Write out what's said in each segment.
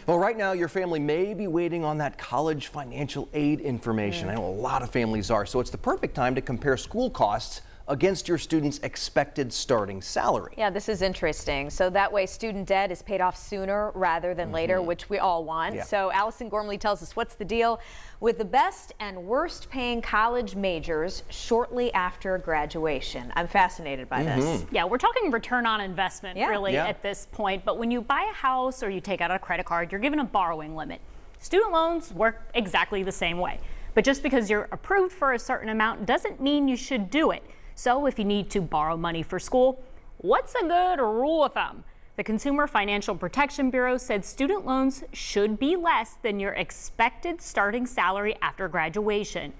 Well, right now your family may be waiting on that college financial aid information. I know a lot of families are, so it's the perfect time to compare school costs against your student's expected starting salary. Yeah, this is interesting. So that way student debt is paid off sooner rather than later, which we all want. Yeah. So Allison Gormly tells us what's the deal with the best and worst paying college majors shortly after graduation. I'm fascinated by this. Yeah, we're talking return on investment really Yeah. at this point. But when you buy a house or you take out a credit card, you're given a borrowing limit. Student loans work exactly the same way. But just because you're approved for a certain amount doesn't mean you should do it. So if you need to borrow money for school, what's a good rule of thumb? The Consumer Financial Protection Bureau said student loans should be less than your expected starting salary after graduation.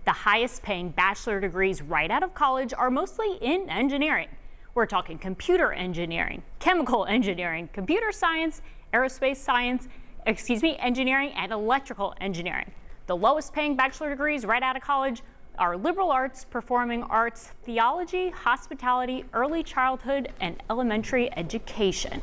The highest paying bachelor degrees right out of college are mostly in engineering. We're talking computer engineering, chemical engineering, computer science, aerospace science, engineering and electrical engineering. The lowest paying bachelor degrees right out of college are liberal arts, performing arts, theology, hospitality, early childhood, and elementary education.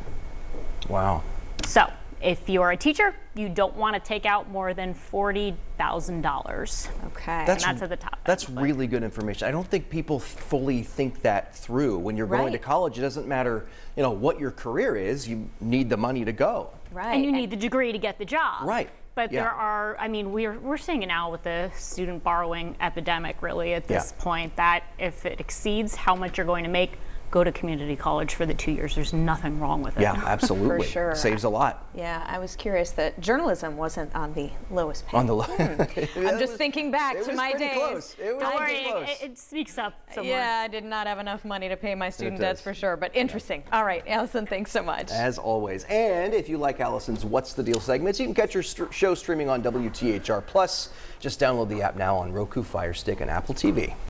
Wow. So if you're a teacher, you don't want to take out more than $40,000. Okay. And that's at the top. That's really good information. I don't think people fully think that through. When you're going to college, it doesn't matter, what your career is. You need the money to go. Right. And you need the degree to get the job. Right. But there are, we're seeing it now with the student borrowing epidemic really at this point, that if it exceeds how much you're going to make, go to community college for the 2 years. There's nothing wrong with it. Yeah, absolutely. For sure. Saves a lot. Yeah, I was curious that journalism wasn't on the lowest pay. On the I'm just thinking back to my days. Close. It was Don't pretty worry, close. it sneaks up somewhere. Yeah, I did not have enough money to pay my student debts does. for sure, but interesting. All right, Allison, thanks so much. As always. And if you like Allison's What's the Deal segments, you can catch her show streaming on WTHR Plus. Just download the app now on Roku, Fire Stick, and Apple TV.